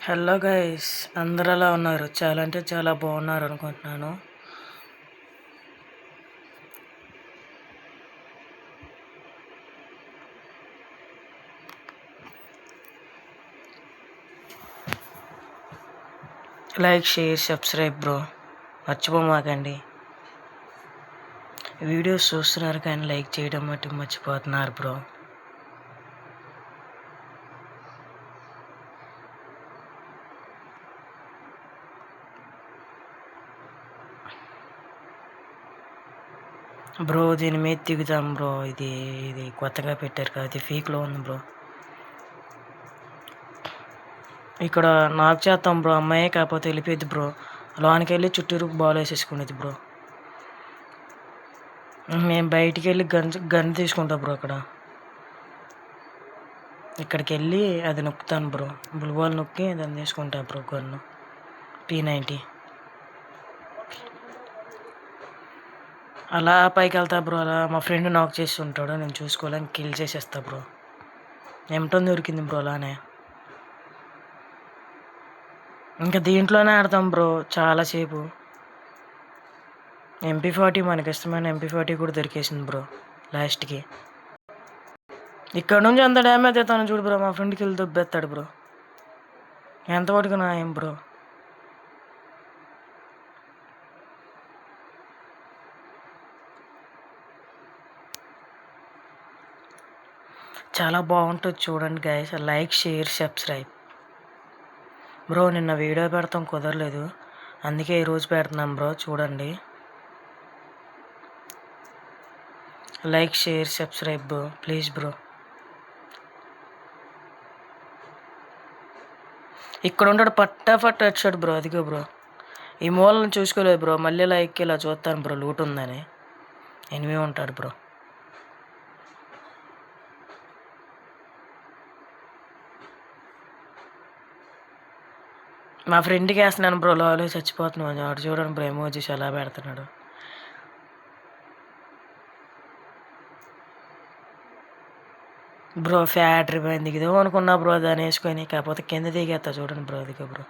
Hello guys, అందరు ఎలా ఉన్నారు? చాలా అంటే చాలా బాగున్నారు అనుకుంటున్నాను. లైక్, షేర్, సబ్స్క్రైబ్ బ్రో, మర్చిపోమాకండి. వీడియోస్ చూస్తున్నారు కానీ లైక్ చేయడం మట్టుకు మర్చిపోతున్నారు బ్రో. బ్రో దీని మీద దిగుతాం బ్రో. ఇది ఇది కొత్తగా పెట్టారు కదా, ఇది ఫేక్లో ఉంది బ్రో. ఇక్కడ నాకు చేస్తాం బ్రో, అమ్మాయి కాకపోతే వెళ్ళిపోయింది బ్రో. లోనికి వెళ్ళి చుట్టూరు బాల్ వేసేసుకునేది బ్రో. నేను బయటికి వెళ్ళి గన్ తీసుకుంటా బ్రో. ఇక్కడికి వెళ్ళి అది నొక్కుతాను బ్రో. బాల్ నొక్కి దాన్ని తీసుకుంటా బ్రో. గన్ను P90 అలా పైకి వెళ్తా బ్రో. అలా మా ఫ్రెండ్ నాక్ చేసి ఉంటాడు, నేను చూసుకోవాలని కిల్ చేసేస్తా బ్రో. M10 దొరికింది బ్రో. అలానే ఇంకా దీంట్లోనే ఆడతాం బ్రో చాలాసేపు. MP40 మనకి ఇష్టమైన MP40 కూడా దొరికేసింది బ్రో లాస్ట్కి. ఇక్కడ నుంచి అంత డ్యామేజ్ అవుతాను చూడు బ్రో. మా ఫ్రెండ్కి వెళ్ళి దొబ్బేస్తాడు బ్రో. ఎంతవరకు నాయం బ్రో. చాలా బాగుంటుంది చూడండి guys. Like, share, subscribe bro. నిన్న వీడియో పెడతాం కుదరలేదు, అందుకే ఈరోజు పెడుతున్నాం బ్రో. చూడండి. Like, share, subscribe bro, please bro. ఇక్కడ ఉంటాడు పట్టాపట్ వచ్చాడు బ్రో. అదిగో బ్రో. ఈ మూలను చూసుకోలేదు బ్రో. మళ్ళీ లైక్ ఇలా చూస్తాను బ్రో, లూట్ ఉందని. ఎనిమిది ఉంటాడు బ్రో. మా ఫ్రెండ్కి వేస్తున్నాను బ్రో. లాలో చచ్చిపోతున్నాను. వాడు చూడండి బ్రో, ఎమోజీస్ ఎలా పెడుతున్నాడు బ్రో. ఫ్యాక్టరీ పైన దిగుదాం అనుకున్నా బ్రో దాన్ని వేసుకొని, కాకపోతే కింద దిగేస్తా చూడండి బ్రో. అదిగో బ్రో.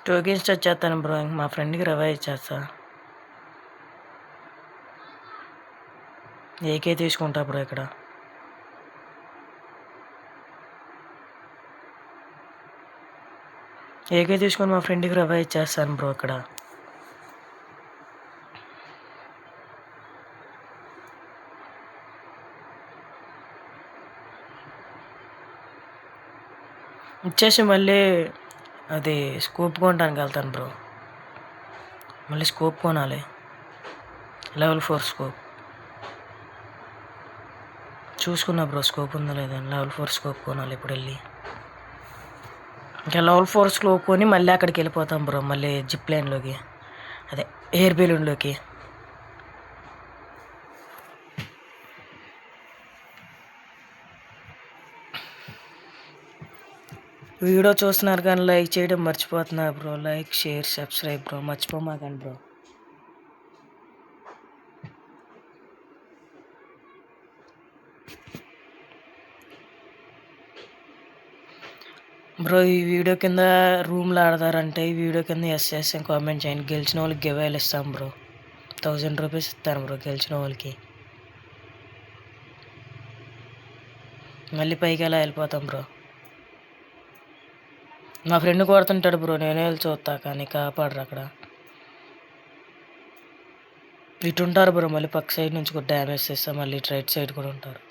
టోకెన్స్ వచ్చేస్తాను బ్రో. ఇంక మా ఫ్రెండ్కి రివైవ్ ఇచ్చేస్తా. ఏకే తీసుకుంటా బ్రో. ఇక్కడ ఏకే తీసుకొని మా ఫ్రెండ్కి రివైవ్ ఇచ్చేస్తాను బ్రో. ఇక్కడ ఇచ్చేసి మళ్ళీ అది స్కోప్ కొనడానికి వెళ్తాను బ్రో. మళ్ళీ స్కోప్ కొనాలి, లెవెల్ 4 స్కోప్. చూసుకున్నా బ్రో స్కోప్ ఉందా లేదా. లెవెల్ 4 స్కోప్ కొనాలి ఇప్పుడు వెళ్ళి. ఇంకా లెవెల్ 4 స్కోప్ కొని మళ్ళీ అక్కడికి వెళ్ళిపోతాం బ్రో. మళ్ళీ జిప్ లైన్లోకి, అదే ఎయిర్ బెలూన్లోకి. వీడియో చూస్తున్నారు కానీ లైక్ చేయడం మర్చిపోతున్నారు bro. Like, share, subscribe bro, మర్చిపోమాకండి బ్రో. బ్రో ఈ వీడియో కింద రూమ్లో ఆడతారంటే ఈ వీడియో కింద ఎస్ అని కామెంట్ చేయండి. గెలిచిన వాళ్ళకి గివేలు ఇస్తాం బ్రో. 1000 రూపీస్ ఇస్తాను బ్రో గెలిచిన వాళ్ళకి. మళ్ళీ పైకి ఎలా వెళ్ళిపోతాం బ్రో. మా ఫ్రెండ్ కొడుతుంటాడు బ్రో, నేనే వెళ్ళి చూస్తా కానీ కాపాడరు అక్కడ. ఇటు ఉంటారు బ్రో. మళ్ళీ పక్క సైడ్ నుంచి కూడా డ్యామేజ్ చేస్తా. మళ్ళీ రైట్ సైడ్ కూడా ఉంటారు.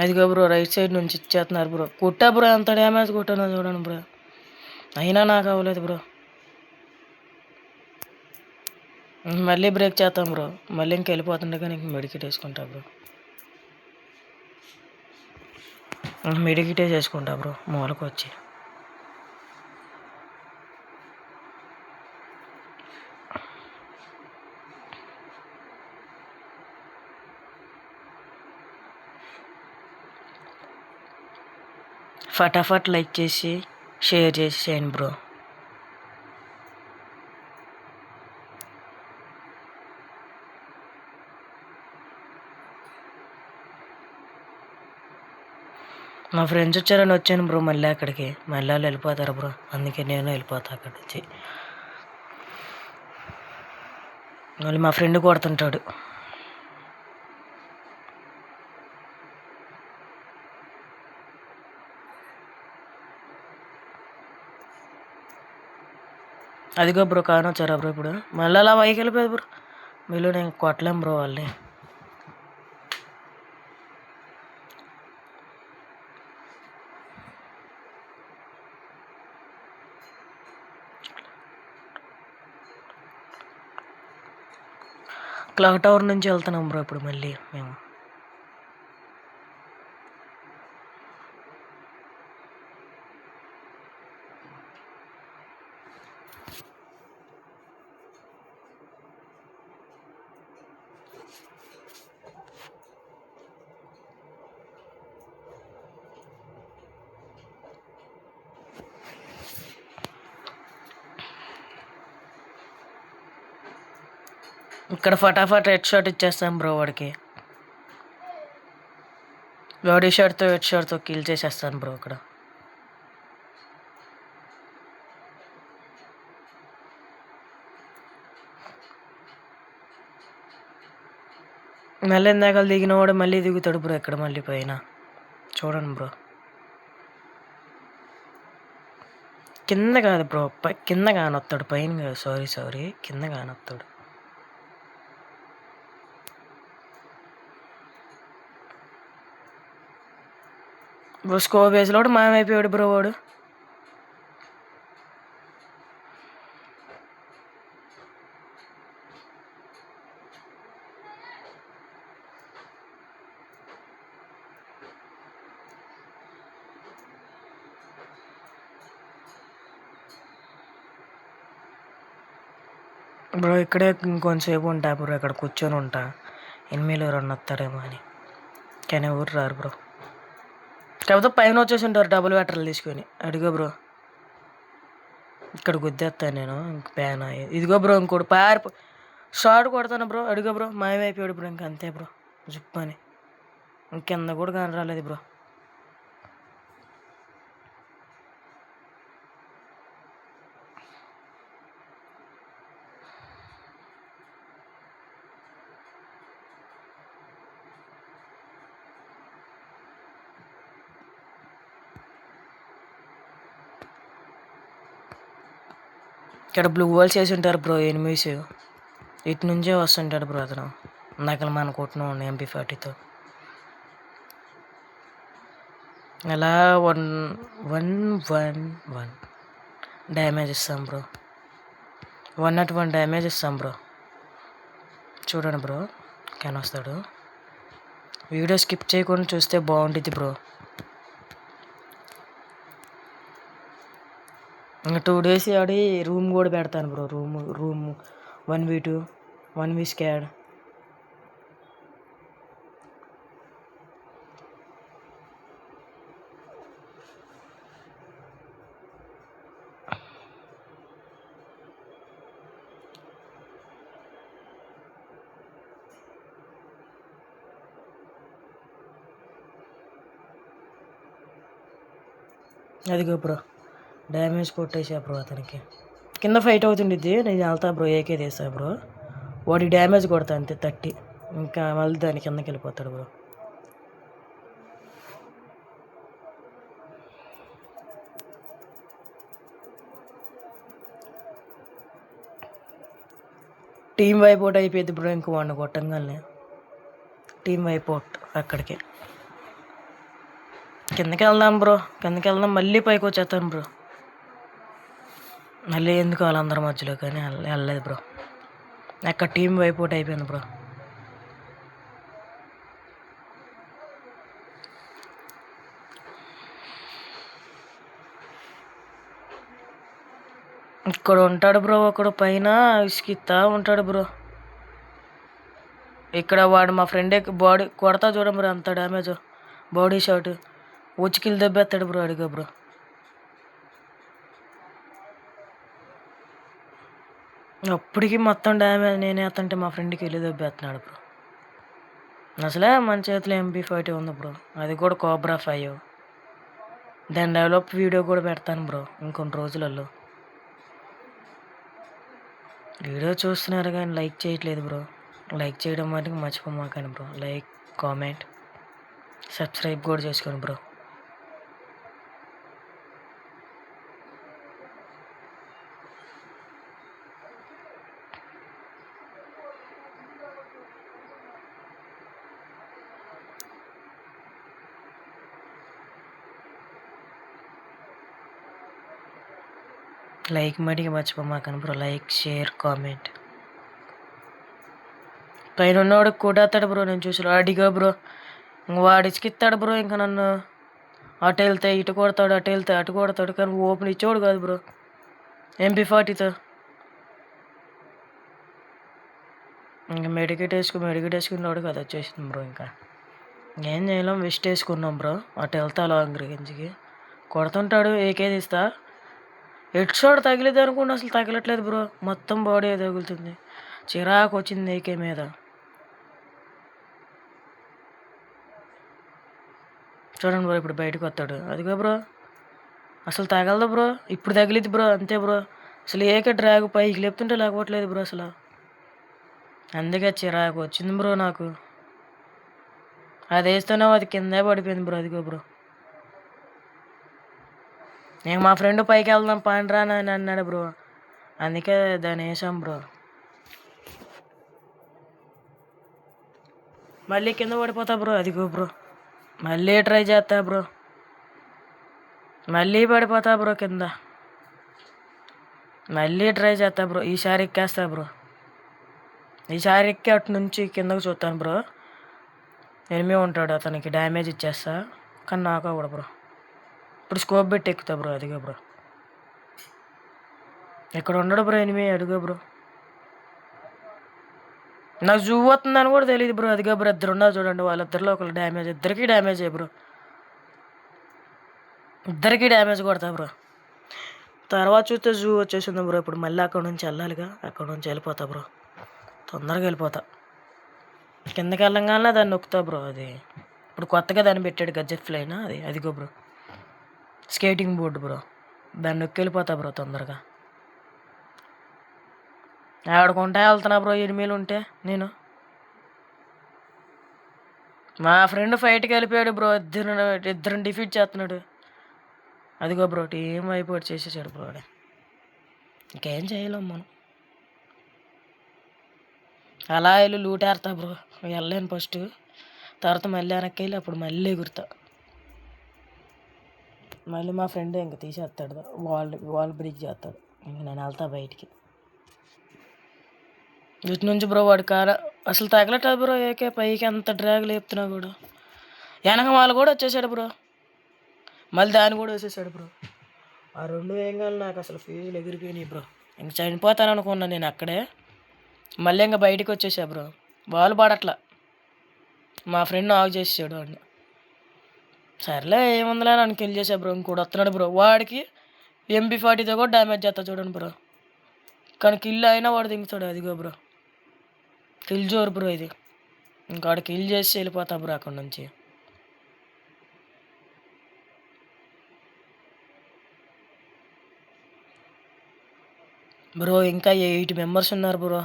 అదిగో బ్రో, రైట్ సైడ్ నుంచి ఇచ్చేస్తున్నారు బ్రో. కొట్టా బ్రో, ఎంత డ్యామేజ్ కొట్టానో చూడండి బ్రో. అయినా నాకు అవ్వలేదు బ్రో. మళ్ళీ బ్రేక్ చేస్తాం బ్రో. మళ్ళీ ఇంక వెళ్ళిపోతుండే కానీ ఇంక మెడికిట్ వేసుకుంటా బ్రో. మెడికిటే చేసుకుంటా బ్రో మూలకు వచ్చి. ఫటాఫట్ లైక్ చేసి షేర్ చేసి చేయండి బ్రో. మా ఫ్రెండ్స్ వచ్చారని వచ్చాను బ్రో. మళ్ళీ అక్కడికి మళ్ళీ వాళ్ళు వెళ్ళిపోతారు బ్రో, అందుకే నేను వెళ్ళిపోతా అక్కడి నుంచి. మళ్ళీ మా ఫ్రెండ్ కొడుతుంటాడు. అదిగో బ్రో కాని వచ్చారా బ్రో ఇప్పుడు. మళ్ళీ అలా పైకి వెళ్ళిపోయారు బ్రో. మీలో నేను కొట్టలేం బ్రో వాళ్ళని. క్లాక్ టవర్ నుంచి వెళ్తున్నాం బ్రో ఇప్పుడు మళ్ళీ మేము. ఇక్కడ ఫటాఫట్ హెడ్ షాట్ ఇచ్చేస్తాం బ్రో వాడికి. బాడీ షాట్తో హెడ్ షాట్తో కిల్ చేసేస్తాను బ్రో ఇక్కడ. మళ్ళీ ఇందాక దిగినవాడు మళ్ళీ దిగుతాడు బ్రో ఇక్కడ మళ్ళీ పైన. చూడండి బ్రో. కింద కాదు బ్రో, కింద కానొస్తాడు, పైన కాదు. సారీ కింద కానొస్తాడు. బ్రో స్కోప్ వేసిలోడు మాయమైపోయాడు బ్రో వాడు. బ్రో ఇక్కడే ఇంకొంతసేపు ఉంటా బ్రో, ఇక్కడ కూర్చొని ఉంటా. ఎనిమిదిలో రన్ వస్తారేమో అని, కానీ ఊరు రారు బ్రో. కాకపోతే పైన వచ్చేసి ఉంటారు డబుల్ బ్యాటరీలు తీసుకొని. అడిగో బ్రో ఇక్కడ గుద్దేస్తాను నేను. ఇంక ప్యాన్ ఇదిగో బ్రో ఇంకోటి షార్ట్ కొడతాను బ్రో. అడిగో బ్రో మాయమైపోయాడు బ్రో. ఇంక అంతే బ్రో, జిప్ అని. ఇంకెంద కూడా కాని రాలేదు బ్రో. ఇక్కడ బ్లూ వాల్స్ వేసి ఉంటారు బ్రో ఎనిమిస్. ఇటు నుంచే వస్తుంటాడు బ్రో అతను. ఇందాక మన కొట్టిన MP40తో అలా 111 డ్యామేజ్ ఇస్తాం బ్రో. 101 డ్యామేజ్ ఇస్తాం బ్రో. చూడండి బ్రో కానీ వస్తాడు. వీడియో స్కిప్ చేయకుండా చూస్తే బాగుంటుంది బ్రో. ఇంకా 2 days ఆడి రూమ్ కూడా పెడతాను bro. Room 1v2 1v squad. అదిగో బ్రో డ్యామేజ్ కొట్టేసా బ్రో అతనికి. కింద ఫైట్ అవుతుండిద్ది, నేను వెళ్తా బ్రో. ఏకే తీసా బ్రో. వాడి డ్యామేజ్ కొడతా అంతే 30. ఇంకా మళ్ళీ దాని కిందకి వెళ్ళిపోతాడు బ్రో. టీమ్ వైపౌట్ అయిపోయింది బ్రో. ఇంక వాడిని కొట్టంగానే టీమ్ వైపౌట్. అక్కడికి కిందకి వెళ్దాం బ్రో. కిందకి వెళ్దాం, మళ్ళీ పైకి వచ్చేస్తాను బ్రో. మళ్ళీ ఎందుకు వాళ్ళందరి మధ్యలో కానీ వెళ్ళలేదు బ్రో. అక్కడ టీం వైపౌట్ అయిపోయింది బ్రో. ఇక్కడ ఉంటాడు బ్రో ఒకడు పైన ఇసుకిత్తా ఉంటాడు బ్రో. ఇక్కడ వాడు మా ఫ్రెండ్ బాడీ కొడతా చూడండి బ్రో, అంత డ్యామేజ్ బాడీ షాట్. వచ్చి కిల్ దెబ్బేస్తాడు బ్రో అడిగా బ్రో. అప్పటికి మొత్తం డ్యామేజ్ నేనే వేస్తుంటే మా ఫ్రెండ్కి వెళ్ళి దెబ్బేస్తున్నాడు బ్రో. అసలే మన చేతిలో MP40 ఉంది బ్రో, అది కూడా కోబ్రా 5. దాని డెవలప్ వీడియో కూడా పెడతాను బ్రో ఇంకొన్ని రోజులలో. వీడియో చూస్తున్నారు కానీ లైక్ చేయట్లేదు బ్రో. లైక్ చేయడం మటుకు మర్చిపోమాకండి బ్రో. లైక్, కామెంట్, సబ్స్క్రైబ్ కూడా చేసుకోండి బ్రో. లైక్ మటుకు మర్చిపోమాకండి బ్రో. Like, share, comment. పైన ఉన్నవాడికి కొట్టేస్తాడు బ్రో. నేను చూసి అడిగా బ్రో, వాడు ఇసుకిస్తాడు బ్రో. ఇంకా నన్ను అటు వెళ్తే ఇటు కొడతాడు, అటు వెళ్తే అటు కొడతాడు, కానీ ఓపెన్ ఇచ్చేవాడు కాదు బ్రో MP40తో. ఇంకా మెడికేట్ వేసుకున్నాడు కదా వచ్చేసింది బ్రో. ఇంకా ఏం చేయలేం, వెస్ట్ వేసుకున్నాం బ్రో. అటు వెళ్తా లాంగ్ రేంజ్కి కొడుతుంటాడు, ఏకే తీస్తా. హెడ్ షాట్ తగిలిద్ది అనుకుంటే అసలు తగలట్లేదు బ్రో, మొత్తం బాడీ తగులుతుంది. చిరాకు వచ్చింది ఏకే మీద. చూడండి బ్రో, ఇప్పుడు బయటకు వస్తాడు. అదిగో బ్రో, అసలు తగలదు బ్రో. ఇప్పుడు తగిలిద్ది బ్రో, అంతే బ్రో. అసలు ఏకే డ్రాగ్ పైకి లేపుతుంటే లేకపోవట్లేదు బ్రో అసలు. అందుకే చిరాకు వచ్చింది బ్రో నాకు. అది వేస్తేనే అది కిందే పడిపోయింది బ్రో. అదిగో బ్రో, నేను మా ఫ్రెండ్ పైకి వెళ్దాం పాండ్రా అని అన్నాడు బ్రో, అందుకే దాన్ని వేసాం బ్రో. మళ్ళీ కింద పడిపోతా బ్రో. అదిగో బ్రో, మళ్ళీ ట్రై చేస్తా బ్రో, మళ్ళీ పడిపోతా బ్రో కింద. మళ్ళీ ట్రై చేస్తా బ్రో. ఈసారి ఎక్కేస్తా బ్రో. ఈసారి ఎక్కి అటు నుంచి కిందకు చూస్తాను బ్రో. ఎనిమి ఉంటాడు, అతనికి డ్యామేజ్ ఇచ్చేస్తా, కానీ నాకు కూడా బ్రో. ఇప్పుడు స్కోప్ పెట్టి ఎక్కుతా బ్రో. అదిగో బ్రో, ఇక్కడ ఉండడు బ్రో ఎనిమి. అడుగో బ్రో, నాకు జూ వస్తుందని కూడా తెలియదు బ్రో. అదిగో బ్రో, ఇద్దరు ఉన్నారు చూడండి, వాళ్ళిద్దరిలో ఒకళ్ళు డ్యామేజ్. ఇద్దరికీ డ్యామేజ్ అయ్యి బ్రో, ఇద్దరికీ డ్యామేజ్ కొడతా బ్రో. తర్వాత చూస్తే జూ వచ్చేసింది బ్రో. ఇప్పుడు మళ్ళీ అక్కడ నుంచి వెళ్ళాలిగా, అక్కడ నుంచి వెళ్ళిపోతా బ్రో. తొందరగా వెళ్ళిపోతా. కిందకి వెళ్ళంగానే దాన్ని నొక్కుతా బ్రో. అది ఇప్పుడు కొత్తగా దాన్ని పెట్టాడు గడ్జెట్ ఫ్లైనా, అది అదిగో బ్రో, స్కేటింగ్ బోర్డు బ్రో. దాన్ని నొక్కి వెళ్ళిపోతా బ్రో తొందరగా. ఆడుకుంటా వెళ్తున్నా బ్రో ఎనిమిలు ఉంటే. నేను మా ఫ్రెండ్ ఫైట్కి వెళ్ళిపోయాడు బ్రో. ఇద్దరిని డిఫీట్ చేస్తున్నాడు. అదిగో బ్రో, టీం అయిపోయి చేసేసాడు బ్రో. ఇంకేం చేయలేం మనం. అలా వెళ్ళి లూటేస్తా బ్రో. వెళ్ళలేను ఫస్ట్, తర్వాత మళ్ళీ వెనక్కి వెళ్ళి అప్పుడు మళ్ళీ ఎగురుతా. మళ్ళీ మా ఫ్రెండ్ ఇంక తీసేస్తాడు, వాల్ బ్రేక్ చేస్తాడు. ఇంక నేను వెళ్తా బయటికి. ఇటు నుంచి బ్రో వాడు అసలు తగలట్లేదు బ్రో. ఏకే పైకి అంత డ్రాగ్ లేపుతున్నా కూడా వెనక వాళ్ళు కూడా వచ్చేసాడు బ్రో. మళ్ళీ దాన్ని కూడా వేసేసాడు బ్రో. ఆ రెండు ఏం కాదు నాకు, అసలు ఫీజులు ఎగిరిపోయినాయి బ్రో. ఇంక చనిపోతాను అనుకున్నా నేను అక్కడే. మళ్ళీ ఇంకా బయటికి వచ్చేసా బ్రో. బాల్ పడట్లా, మా ఫ్రెండ్ ఆఫ్ చేసాడు వాడిని. సర్లే ఏముందిలే నన్ను కిల్ చేసా బ్రో. ఇంకోటి వస్తున్నాడు బ్రో, వాడికి MP40తో కూడా డ్యామేజ్ చేస్తా చూడండి బ్రో. కానీ కిల్ అయినా వాడు దింగుతాడు. అదిగో బ్రో, కిల్ జోరు బ్రో ఇది. ఇంకాడు కిల్ చేసి వెళ్ళిపోతా బ్రో అక్కడ నుంచి. బ్రో ఇంకా 8 మెంబర్స్ ఉన్నారు బ్రో.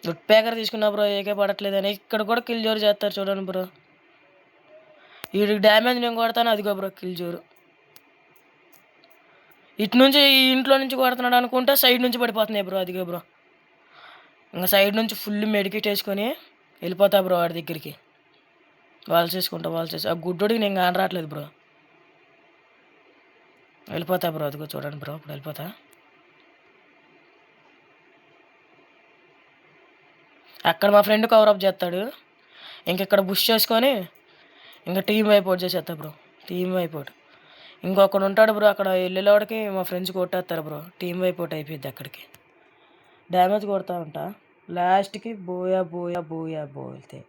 వుడ్ ప్యాకర్ తీసుకున్నా బ్రో, ఏకే పడట్లేదని. ఇక్కడ కూడా కిల్ జోరు చేస్తారు చూడండి బ్రో. వీడికి డ్యామేజ్ నేను కొడతాను. అదిగో బ్రో, కిల్ జోరు. ఇటు నుంచి ఈ ఇంట్లో నుంచి కొడుతున్నాడు అనుకుంటే సైడ్ నుంచి పడిపోతున్నాయి బ్రో. అదిగో బ్రో, ఇంకా సైడ్ నుంచి ఫుల్ మెడికేట్ వేసుకొని వెళ్ళిపోతా బ్రో వాడి దగ్గరికి. వాల్స్ వేసుకుంటా. ఆ గుడ్డోడికి నేను కానరాట్లేదు బ్రో. వెళ్ళిపోతా బ్రో. అదిగో చూడండి బ్రో, ఇప్పుడు వెళ్ళిపోతా. అక్కడ మా ఫ్రెండ్ కవరప్ చేస్తాడు. ఇంకెక్కడ బుష్ చేసుకొని ఇంకా టీం వైపౌట్ చేసేస్తా బ్రో. Team wipe out. ఇంకొకడు ఉంటాడు బ్రో, అక్కడ వెళ్ళేవాడికి మా ఫ్రెండ్స్ కొట్టేస్తారు బ్రో. టీం వైపౌట్ అయిపోయింది. అక్కడికి డ్యామేజ్ కొడతా ఉంటా. లాస్ట్కి బోయా బోయా బోయా బోల్తే